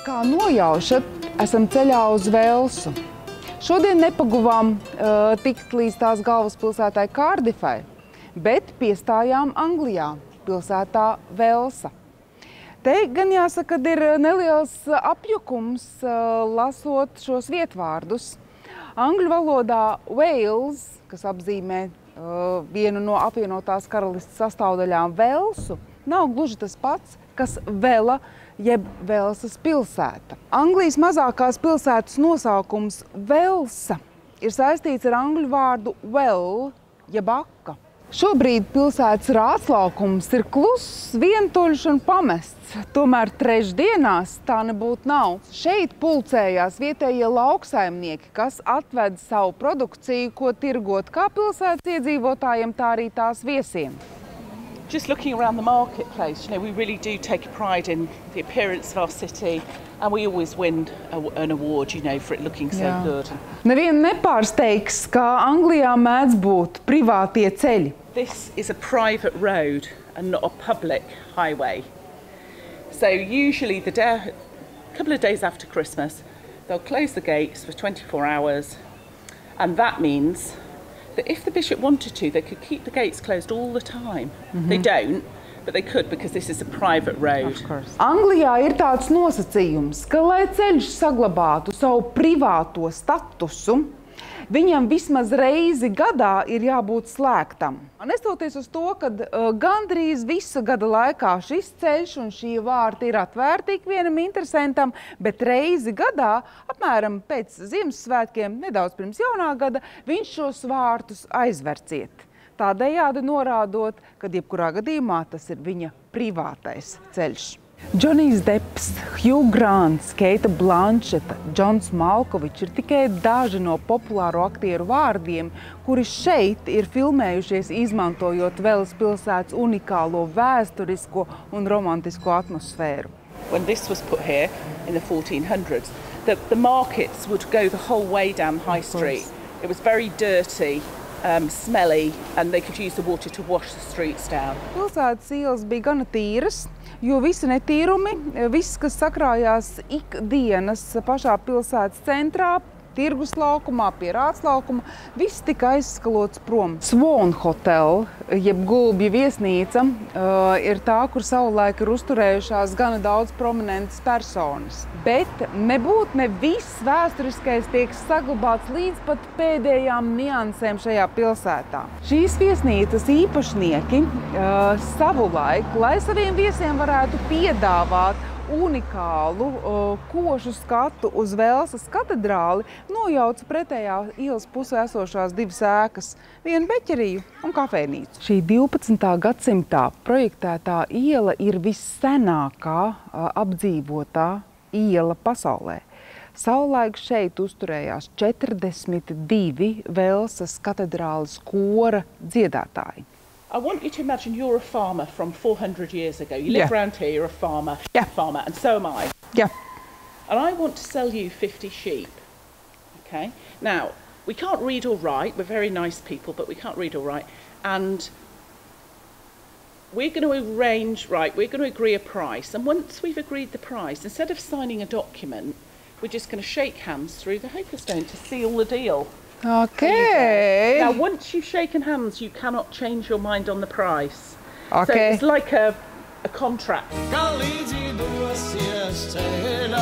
Kā nojaušat, esam ceļā uz Velsu. Šodien nepaguvām tikt līdz tās galvaspilsētai Kārdifai, bet piestājām Anglijā, pilsētā Velsa. Te gan jāsaka, kad ir neliels apjukums, lasot šos vietvārdus. Angļu valodā Wales, kas apzīmē vienu no apvienotās karalistes sastāvdaļām Velsu, nav gluži tas pats, kas Vela, jeb Velsas pilsēta. Anglijas mazākās pilsētas nosaukums Velsa ir saistīts ar angļu vārdu well, jeb aka. Šobrīd pilsētas rātslaukums ir kluss, vientuļš un pamests, tomēr trešdienās tā nebūtu nav. Šeit pulcējās vietējie lauksaimnieki, kas atved savu produkciju, ko tirgot kā pilsētas iedzīvotājiem, tā arī tās viesiem. Just looking around the marketplace, we really do take a pride in the appearance of our city, and we always win an award, for it looking so good. Nevienu nepārsteigs, kā Anglijā mēdz būt privātie ceļi. This is a private road and not a public highway. So usually a couple of days after Christmas, they'll close the gates for 24 hours, and that means that if the bishop wanted to, they could keep the gates closed all the time. They don't, but they could because this is a private road. Anglijā ir tāds nosacījums, ka, lai ceļš saglabātu savu privāto statusu, viņam vismaz reizi gadā ir jābūt slēgtam. Nestoties uz to, ka gandrīz visa gada laikā šis ceļš un šī vārti ir atvērti ikvienam interesantam, bet reizi gadā, apmēram pēc Ziemassvētkiem, nedaudz pirms jaunā gada, viņš šos vārtus aizverciet. Tādējādi norādot, ka jebkurā gadījumā tas ir viņa privātais ceļš. Džonijs Depps, Hugh Grants, Keita Blancheta, Džons Malkovičs ir tikai daži no populāro aktieru vārdiem, kuri šeit ir filmējušies, izmantojot Velas pilsētas unikālo vēsturisko un romantisko atmosfēru. When this was put here in the 1400s, the markets would go the whole way down High Street. It was very dirty, smelly, and they could use the water to wash the streets down. Pilsētas ielas bija gana tīras, jo visi netīrumi, viss, kas sakrājās ikdienas pašā pilsētas centrā, tirgus laukumā, pie rātslaukuma, viss tika aizskalots prom. Swan Hotel, jeb gulbju viesnīca, ir tā, kur savulaik ir uzturējušās gana daudz prominentas personas. Bet nebūt ne viss vēsturiskais tiek saglabāts līdz pat pēdējām niansēm šajā pilsētā. Šīs viesnīcas īpašnieki savulaik, lai saviem viesiem varētu piedāvāt unikālu košu skatu uz Velsas katedrāli, nojauca pretējā ielas pusē esošās divas ēkas, vienu beķeriju un kafejnīcu. Šī 12. gadsimtā projektētā iela ir vissenākā apdzīvotā iela pasaulē. Savulaik šeit uzturējās 42 Velsas katedrāles kora dziedātāji. I want you to imagine you're a farmer from 400 years ago. You live around here, you're a farmer, and so am I. Yeah. And I want to sell you 50 sheep. Okay? Now, we can't read or write. We're very nice people, but we can't read or write. And we're going to we're going to agree a price. And once we've agreed the price, instead of signing a document, we're just going to shake hands through the Hokerstone to seal the deal. Okay. Now, once you've shaken hands, you cannot change your mind on the price. Okay. So it's like a contract. Kalīdzi duosies ceļā.